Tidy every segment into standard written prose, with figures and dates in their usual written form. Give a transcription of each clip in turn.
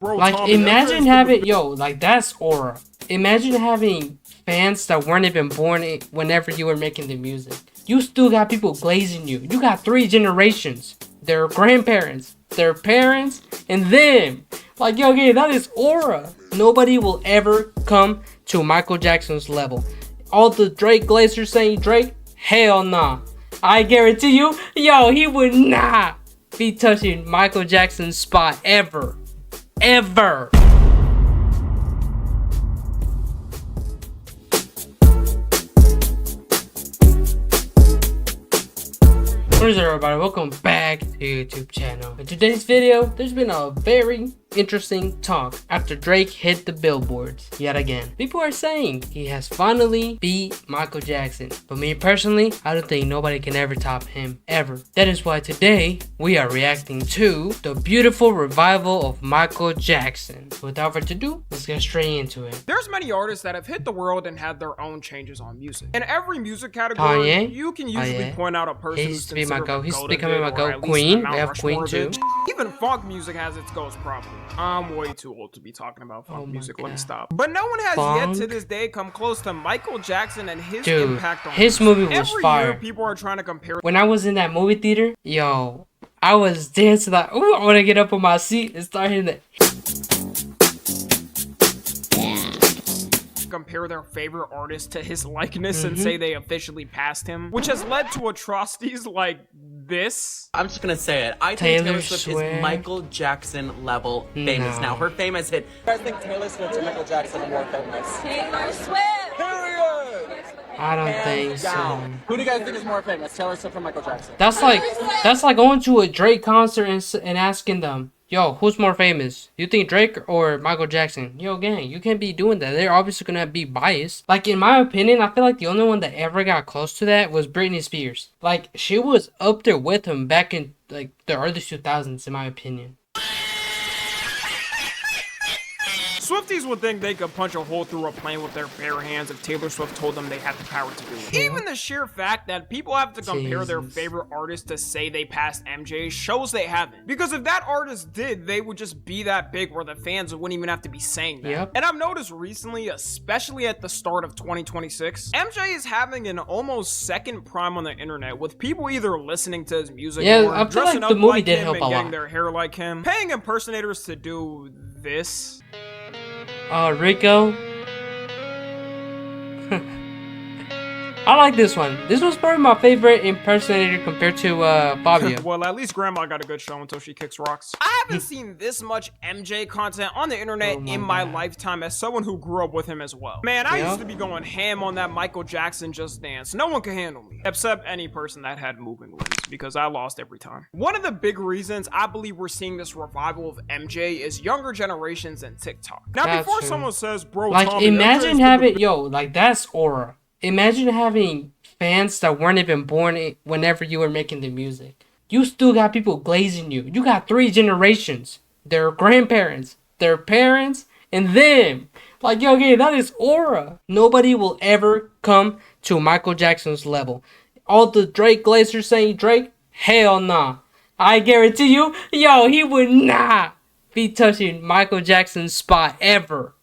Bro, Like, Tommy, imagine having, like, that's aura. Imagine having fans that weren't even born whenever you were making the music. You still got people glazing you. You got 3 generations. Their grandparents, their parents, and them. Like, that is aura. Nobody will ever come to Michael Jackson's level. All the Drake glazers saying Drake, hell nah. I guarantee you, he would not be touching Michael Jackson's spot ever. Ever. What is up, everybody? Welcome back to the YouTube channel. In today's video, there's been a very interesting talk after Drake hit the billboards yet again. People are saying he has finally beat Michael Jackson, but me personally, I don't think nobody can ever top him, ever. That is why today we are reacting to the beautiful revival of Michael Jackson. Without further ado, let's get straight into it. There's many artists that have hit the world and had their own changes on music. In every music category, Kanye? you can usually point out a person He who's used to be my considered goat. a He's goat becoming of my it, or goat. at least Queen. an Mount We have Rushmore Queen of too. it. Even funk music has its ghost probably. I'm way too old to be talking about funk music. Let me stop. But no one has yet to this day come close to Michael Jackson and his impact on his music. movie was Every fire. year, people are trying to compare. When I was in that movie theater, I was dancing like, ooh, I want to get up on my seat and start hitting it. Compare their favorite artist to his likeness and say they officially passed him, which has led to atrocities like this. I'm just gonna say it. I think Taylor Swift is Michael Jackson level famous now. Her fame has hit. I think Taylor Swift and Michael Jackson are more famous. Taylor Swift! Period! I don't think so. Who do you guys think is more famous, Taylor Swift or Michael Jackson? That's like going to a Drake concert and asking them, yo, who's more famous? You think Drake or Michael Jackson? Yo, gang, you can't be doing that. They're obviously gonna be biased. Like, in my opinion, I feel like the only one that ever got close to that was Britney Spears. Like, she was up there with him back in, like, the early 2000s, in my opinion. Swifties would think they could punch a hole through a plane with their bare hands if Taylor Swift told them they had the power to do it. Even the sheer fact that people have to compare their favorite artist to say they passed MJ shows they haven't. Because if that artist did, they would just be that big where the fans wouldn't even have to be saying that. And I've noticed recently, especially at the start of 2026, MJ is having an almost second prime on the internet, with people either listening to his music more, I feel dressing like up the movie like did him help and a getting lot. their hair like him, paying impersonators to do this. Rico. I like this one. This was probably my favorite impersonator compared to Fabio. Well, at least Grandma got a good show until she kicks rocks. I haven't seen this much MJ content on the internet in my lifetime as someone who grew up with him as well. Man, I used to be going ham on that Michael Jackson Just Dance. No one could handle me, except any person that had moving limbs, because I lost every time. One of the big reasons I believe we're seeing this revival of MJ is younger generations and TikTok. Now, before someone says, bro, like, Tommy, imagine having, like, that's aura. Imagine having fans that weren't even born whenever you were making the music. You still got people glazing you. You got 3 generations. Their grandparents, their parents, and them. Like, that is aura. Nobody will ever come to Michael Jackson's level. All the Drake glazers saying Drake, hell nah. I guarantee you, he would not be touching Michael Jackson's spot ever.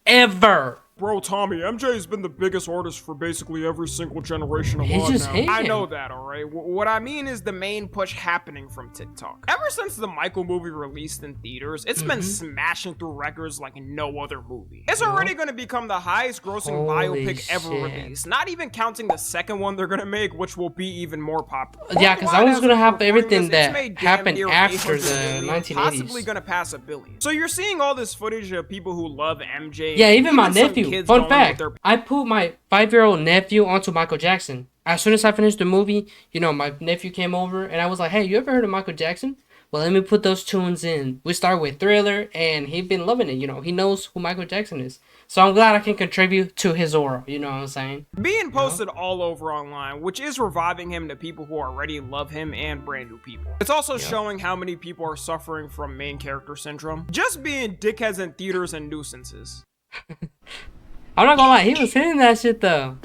Ever. Bro, Tommy, MJ has been the biggest artist for basically every single generation He's alive just now. hitting. I know that, alright? What I mean is the main push happening from TikTok. Ever since the Michael movie released in theaters, it's been smashing through records like no other movie. It's already gonna become the highest grossing biopic ever released, not even counting the second one they're gonna make, which will be even more popular. Yeah, because that one's gonna have everything that happened after the 1980s. Possibly gonna pass $1 billion. So you're seeing all this footage of people who love MJ. Yeah, even my some nephew. kids Fun going fact, with their I put my 5-year-old nephew onto Michael Jackson. As soon as I finished the movie, my nephew came over and I was like, hey, you ever heard of Michael Jackson? Well, let me put those tunes in. We start with Thriller, and he's been loving it. He knows who Michael Jackson is. So I'm glad I can contribute to his aura. You know what I'm saying? Being posted all over online, which is reviving him to people who already love him and brand new people. It's also showing how many people are suffering from main character syndrome. Just being dickheads in theaters and nuisances. I'm not gonna lie, he was hitting that shit though.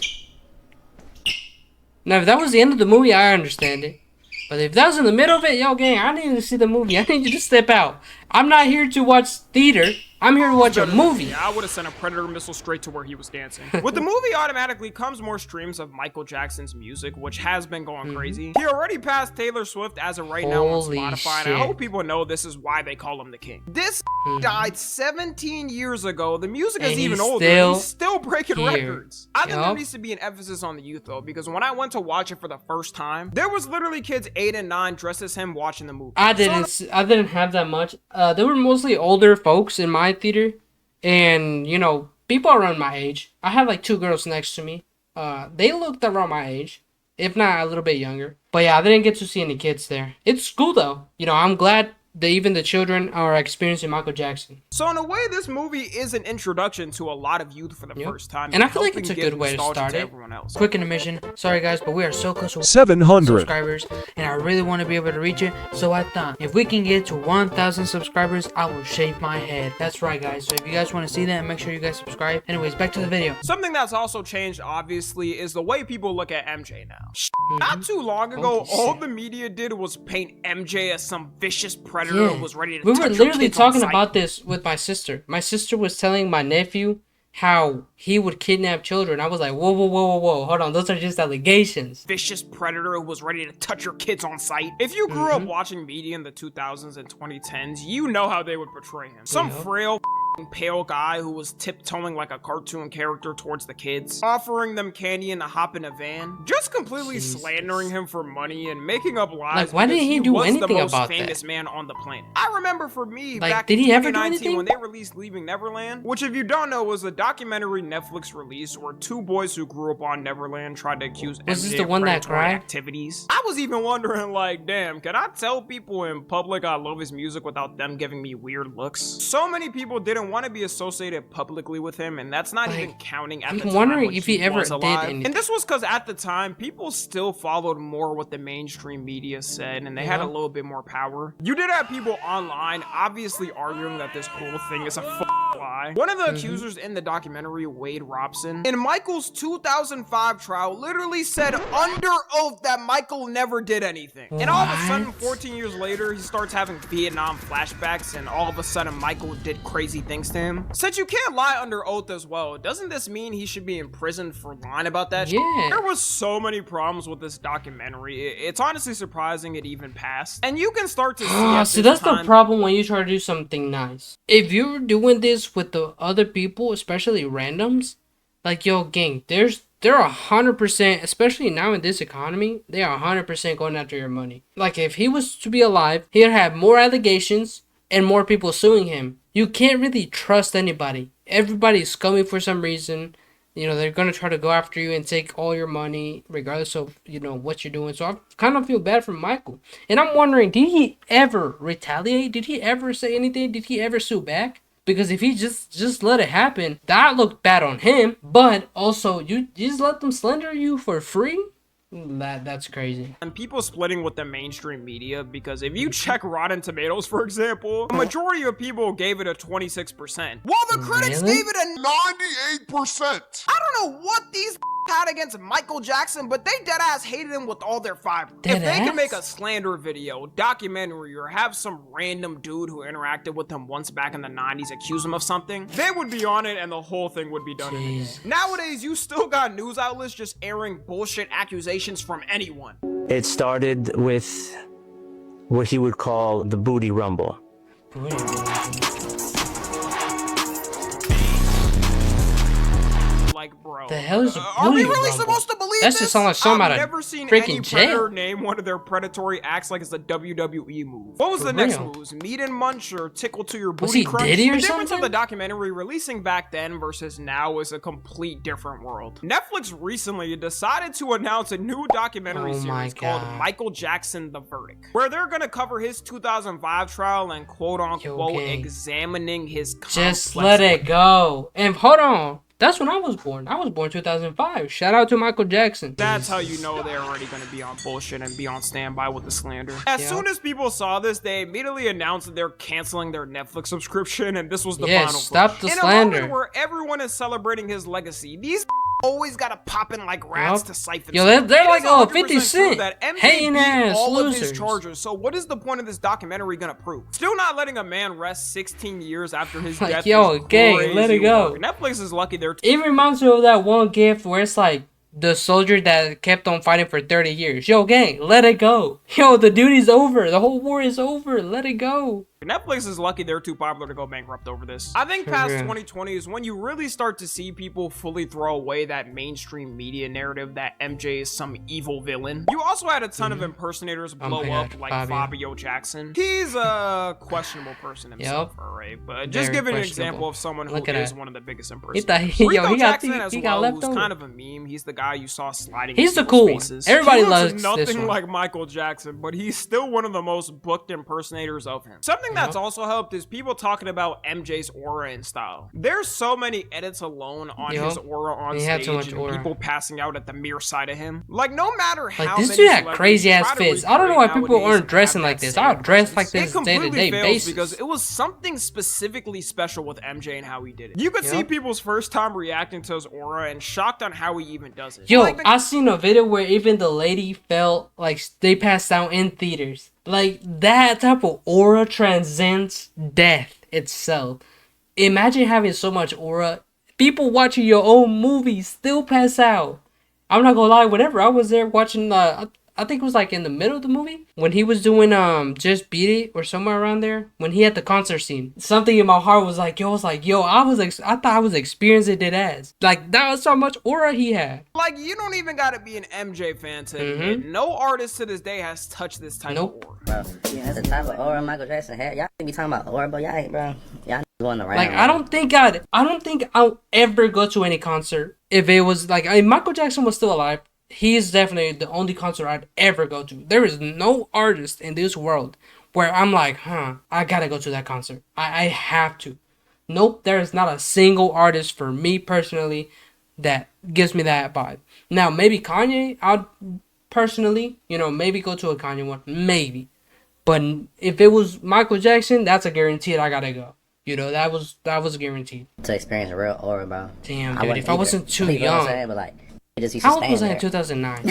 Now, if that was the end of the movie, I understand it. But if that was in the middle of it, gang, I need to see the movie. I need you to step out. I'm not here to watch theater. I'm here to watch a movie. Yeah, I would have sent a Predator missile straight to where he was dancing. With the movie, automatically comes more streams of Michael Jackson's music, which has been going crazy. He already passed Taylor Swift as of right now on Spotify, and I hope people know this is why they call him the king. This died 17 years ago. The music is even older. He's still breaking records. I think there needs to be an emphasis on the youth, though, because when I went to watch it for the first time, there was literally kids 8 and 9 dressed as him watching the movie. I didn't have that much. There were mostly older folks in my theater, and you know, people around my age. I had like 2 girls next to me. They looked around my age, if not a little bit younger. But yeah, I didn't get to see any kids there. It's cool though. You know, I'm glad that even the children are experiencing Michael Jackson. So in a way, this movie is an introduction to a lot of youth for the first time. And I feel like it's a good way to start it. Quick intermission. Sorry guys, but we are so close to 700 subscribers, and I really want to be able to reach it. So I thought, if we can get to 1,000 subscribers, I will shave my head. That's right guys. So if you guys want to see that, make sure you guys subscribe. Anyways, back to the video. Something that's also changed, obviously, is the way people look at MJ now. Not too long ago, all the media did was paint MJ as some vicious predator. Was ready to we were literally talking about this with my sister. My sister was telling my nephew how he would kidnap children. I was like, whoa, whoa, whoa, whoa, whoa. Hold on, those are just allegations. Vicious predator who was ready to touch your kids on sight. If you grew up watching media in the 2000s and 2010s, you know how they would portray him. Some frail, pale guy who was tiptoeing like a cartoon character towards the kids, offering them candy and to hop in a van, just completely slandering him for money and making up lies. Like, why didn't he do anything about that? The most famous man on the planet. I remember for me, like, back did in he ever do 2019 anything? when they released Leaving Neverland, which if you don't know was a documentary Netflix release where 2 boys who grew up on Neverland tried to accuse MJ of predatory activities. I was even wondering, like, damn, can I tell people in public I love his music without them giving me weird looks? So many people didn't want to be associated publicly with him, and that's not even counting at the time. I'm wondering if he ever did anything. And this was because at the time, people still followed more what the mainstream media said, and they had a little bit more power. You did have people online obviously arguing that this whole thing is a lie. One of the accusers in the documentary, Wade Robson, in Michael's 2005 trial, literally said under oath that Michael never did anything. And all of a sudden, 14 years later, he starts having Vietnam flashbacks, and all of a sudden, Michael did crazy things to him. Since you can't lie under oath as well, doesn't this mean he should be in prison for lying about that shit? There was so many problems with this documentary. It's honestly surprising it even passed. And you can start to see that's the problem when you try to do something nice. If you're doing this with the other people, especially randoms, like, yo, gang, they're 100%, especially now in this economy, they are 100% going after your money. Like, if he was to be alive, he'd have more allegations and more people suing him. You can't really trust anybody. Everybody's coming for some reason. You know, they're going to try to go after you and take all your money, regardless of, you know, what you're doing. So I kind of feel bad for Michael. And I'm wondering, did he ever retaliate? Did he ever say anything? Did he ever sue back? Because if he just let it happen, that looked bad on him. But also, you just let them slander you for free? That's crazy. And people splitting with the mainstream media, because if you check Rotten Tomatoes, for example, the majority of people gave it a 26%, while the critics gave it a 98%. I don't know what these had against Michael Jackson, but they deadass hated him with all their fiber. If they can make a slander video, documentary, or have some random dude who interacted with him once back in the 90s accuse him of something, they would be on it and the whole thing would be done. Nowadays, you still got news outlets just airing bullshit accusations from anyone. It started with what he would call the booty rumble. Like, bro, the hell is a are we really supposed to believe this? That just sounds like something out of never seen freaking any jail. predator name one of their predatory acts like it's a WWE move. What was the next moves? Meat and munch or tickle to your booty crunch? Diddy or the difference something? of the documentary releasing back then versus now is a complete different world. Netflix recently decided to announce a new documentary series called Michael Jackson: The Verdict, where they're gonna cover his 2005 trial and quote unquote examining his just let it go. And hold on, that's when I was born. I was born 2005. Shout out to Michael Jackson. That's how you know they're already going to be on bullshit and be on standby with the slander. As soon as people saw this, they immediately announced that they're canceling their Netflix subscription, and this was the final push. Stop the slander. In a moment where everyone is celebrating his legacy, these always gotta pop in like rats to siphon. Yo, they're like, oh, 50 Cent. That MJ hating beat ass all losers. of his charges. So what is the point of this documentary gonna prove? Still not letting a man rest 16 years after his death. Yo, gang, let it go. Work. Netflix is lucky they're. It reminds me of that one gift where it's like the soldier that kept on fighting for 30 years. Yo, gang, let it go. Yo, the duty's over. The whole war is over. Let it go. Netflix is lucky they're too popular to go bankrupt over this. I think past 2020 is when you really start to see people fully throw away that mainstream media narrative that MJ is some evil villain. You also had a ton of impersonators blow up like Fabio Jackson. He's a questionable person himself, alright? But just giving an example of someone who is one of the biggest impersonators. Rico Jackson as well, who's kind of a meme. He's the guy you saw sliding. He's the cool one. Everybody loves nothing this one. like Michael Jackson, but he's still one of the most booked impersonators of him. Something that's also helped is people talking about MJ's aura and style. There's so many edits alone on his aura on stage and people passing out at the mere sight of him. Like, no matter how this dude had crazy ass fits. I don't know why people aren't dressing like this. I would dress like this day-to-day basis. Because it was something specifically special with MJ and how he did it. You could see people's first time reacting to his aura and shocked on how he even does it. Yo, like I seen a video where even the lady felt like they passed out in theaters. Like, that type of aura transcends death itself. Imagine having so much aura. People watching your own movies still pass out. I'm not gonna lie, whenever I was there watching, I think it was like in the middle of the movie, when he was doing Just Beat It or somewhere around there, when he had the concert scene, something in my heart was like, I thought I was experiencing it as. Like, that was how much aura he had. Like, you don't even gotta be an MJ fan to admit, no artist to this day has touched this type of aura. Bro, that's the type of aura Michael Jackson had. Y'all be talking about aura, but y'all ain't, bro. Y'all going the right. Like, I don't think I'll ever go to any concert if it was like, Michael Jackson was still alive. He's definitely the only concert I'd ever go to. There is no artist in this world where I'm like, I gotta go to that concert. I have to. Nope, there is not a single artist for me personally that gives me that vibe. Now, maybe Kanye, I'd personally, maybe go to a Kanye one. Maybe. But if it was Michael Jackson, that's a guarantee that I gotta go. That was guaranteed. To experience a real aura, bro. Damn, dude, if I wasn't too young. But like, just used to how old was I in 2009?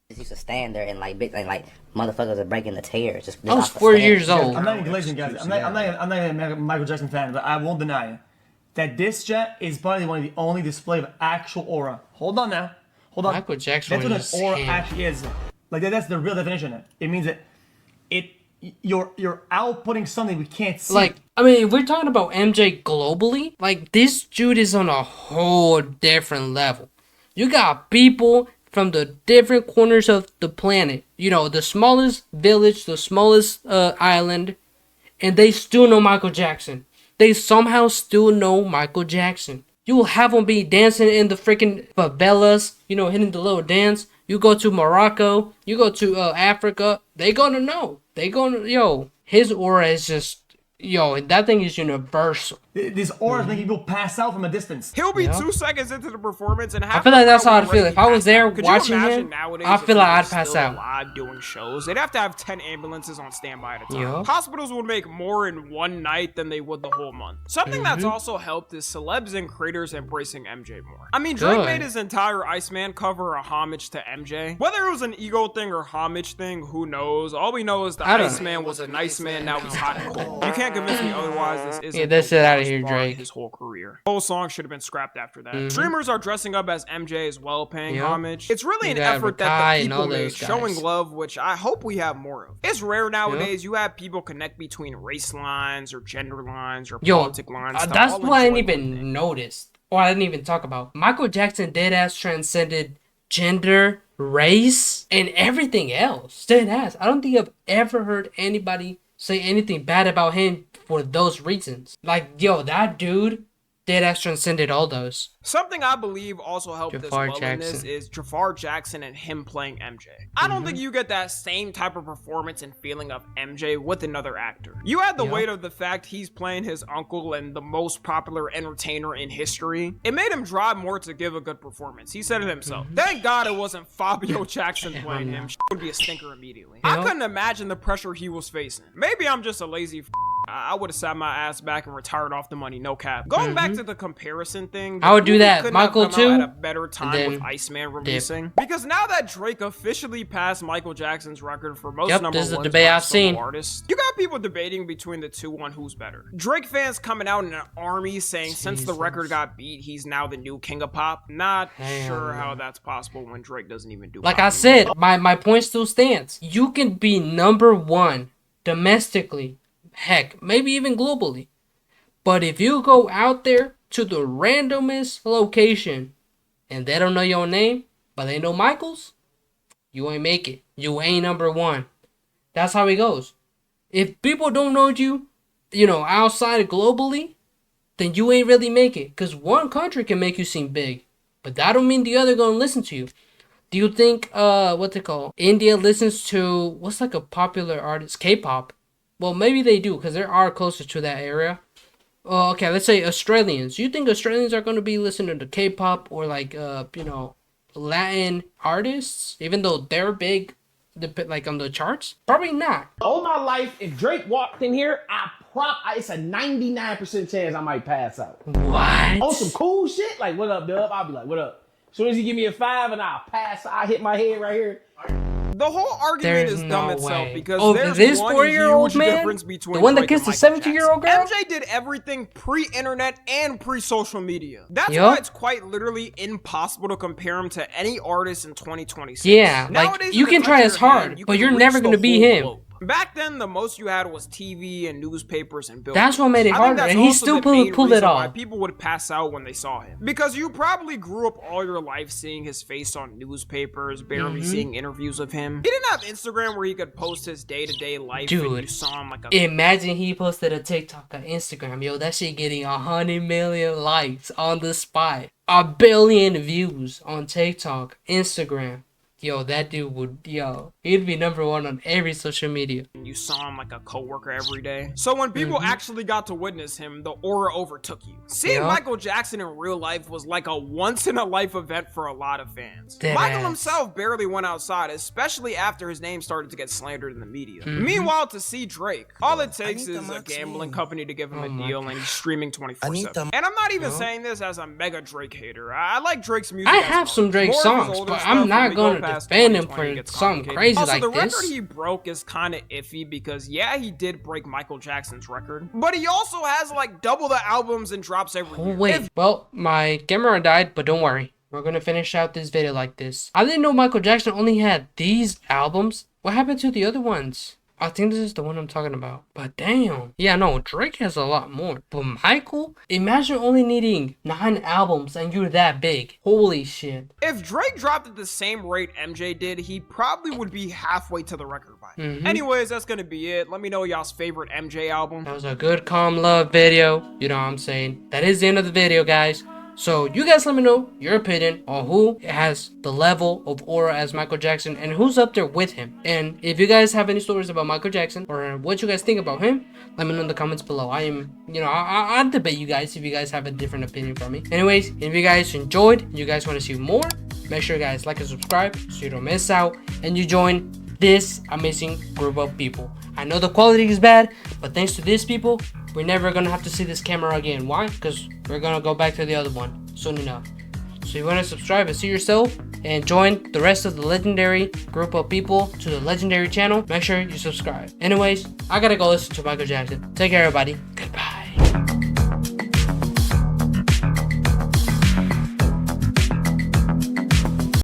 Just used to stand there and like big like motherfuckers are breaking the tears. Just I was 4 years old. I'm not even glazing, guys. I'm not even a Michael Jackson fan, but I won't deny that this jet is probably one of the only display of actual aura. Hold on now. Hold on. Michael Jackson. That's what an aura actually is. Like that's the real definition of it. It means that you're outputting something we can't see. Like, if we're talking about MJ globally, like, this dude is on a whole different level. You got people from the different corners of the planet, the smallest village, the smallest island, and they still know Michael Jackson. They somehow still know Michael Jackson. You will have them be dancing in the freaking favelas, hitting the little dance. You go to Morocco, you go to Africa, they gonna know. His aura is just, that thing is universal. These auras make people pass out from a distance. He'll be 2 seconds into the performance and I feel like that's how I'd feel. If I was there watching him, I feel like I'd pass out. Live doing shows, they'd have to have 10 ambulances on standby at a time. Hospitals would make more in one night than they would the whole month. Something that's also helped is celebs and creators embracing MJ more. Drake made his entire Iceman cover a homage to MJ. Whether it was an ego thing or homage thing, who knows? All we know is the Iceman was a nice man, now he's hot and cold. You can't convince me otherwise. This isn't that's it out of here, Drake. His whole career. The whole song should have been scrapped after that. Streamers are dressing up as MJ as well, paying homage. It's really an effort that the people made, showing love, which I hope we have more of. It's rare nowadays you have people connect between race lines or gender lines or politic lines. That's what I didn't even notice, or I didn't even talk about. Michael Jackson deadass transcended gender, race, and everything else. Deadass. I don't think I've ever heard anybody say anything bad about him for those reasons. Like, that dude deadass transcended all those. Something I believe also helped this well in this is Jafar Jackson and him playing MJ. I don't think you get that same type of performance and feeling of MJ with another actor. You had the weight of the fact he's playing his uncle and the most popular entertainer in history. It made him drive more to give a good performance. He said it himself. Thank God it wasn't Fabio Jackson playing him. Would be a stinker immediately. I couldn't imagine the pressure he was facing. Maybe I'm just a lazy I would have sat my ass back and retired off the money, no cap. Going back to the comparison thing, I would do that. couldn't Michael have come out too. at a better time with Iceman releasing. Dip. Because now that Drake officially passed Michael Jackson's record for most number this is the one debate I've seen. artists, you got people debating between the two on who's better. Drake fans coming out in an army saying since the record got beat, he's now the new king of pop. Not sure how that's possible when Drake doesn't even do like pop I said, my point still stands. You can be number one domestically, heck, maybe even globally. But if you go out there to the randomest location and they don't know your name, but they know Michael's, you ain't make it. You ain't number one. That's how it goes. If people don't know you, outside globally, then you ain't really make it. Because one country can make you seem big, but that don't mean the other gonna listen to you. Do you think, India listens to, what's like a popular artist? K-pop. Well, maybe they do, because they are closer to that area. Okay, let's say Australians. You think Australians are going to be listening to K-pop or like, Latin artists, even though they're big, like on the charts? Probably not. All my life, if Drake walked in here, it's a 99% chance I might pass out. What? On some cool shit, like, what up, Dub? I'll be like, what up? As soon as you give me a 5 and I'll pass, I hit my head right here. The whole argument is dumb itself because there's this one 4-year-old huge man, difference between the one that Drake and kissed a Michael 17-year-old girl. Jackson. MJ did everything pre-internet and pre-social media. That's why it's quite literally impossible to compare him to any artist in 2026. Yeah, Nowadays, like you can try as hard, but you're never gonna be him. Globe. Back then, the most you had was TV and newspapers and billboards. That's what made it harder, and he still pulled it off. Why people would pass out when they saw him. Because you probably grew up all your life seeing his face on newspapers, barely seeing interviews of him. He didn't have Instagram where he could post his day-to-day life. Dude, and you saw him like imagine he posted a TikTok on Instagram. Yo, that shit getting 100 million likes on the spot. 1 billion views on TikTok, Instagram. Yo, that dude would, he'd be number one on every social media. You saw him like a coworker every day. So when people actually got to witness him, the aura overtook you. Seeing Michael Jackson in real life was like a once-in-a-life event for a lot of fans. Michael himself barely went outside, especially after his name started to get slandered in the media. Meanwhile, to see Drake, all it takes is a gambling company to give him a deal and he's streaming 24/7. And I'm not even saying this as a mega Drake hater. I like Drake's music. I have some Drake songs, but I'm not gonna defend him for something crazy also, like the this. record he broke is kind of iffy because he did break Michael Jackson's record, but he also has like double the albums and drops every year. Wait, well, my camera died, but don't worry. We're gonna finish out this video like this. I didn't know Michael Jackson only had these albums. What happened to the other ones? I think this is the one I'm talking about. But damn. Yeah, no, Drake has a lot more. But Michael, imagine only needing 9 albums and you're that big. Holy shit. If Drake dropped at the same rate MJ did, he probably would be halfway to the record by now. Anyways, that's gonna be it. Let me know y'all's favorite MJ album. That was a good calm love video. You know what I'm saying? That is the end of the video, guys. So you guys let me know your opinion on who has the level of aura as Michael Jackson and who's up there with him. And if you guys have any stories about Michael Jackson or what you guys think about him, let me know in the comments below. I'll debate you guys if you guys have a different opinion from me. Anyways, if you guys enjoyed and you guys want to see more, make sure you guys like and subscribe so you don't miss out and you join this amazing group of people. I know the quality is bad, but thanks to these people, we're never gonna have to see this camera again. Why? Because we're gonna go back to the other one soon enough. So if you wanna subscribe and see yourself and join the rest of the legendary group of people to the legendary channel, make sure you subscribe. Anyways, I gotta go listen to Michael Jackson. Take care, everybody.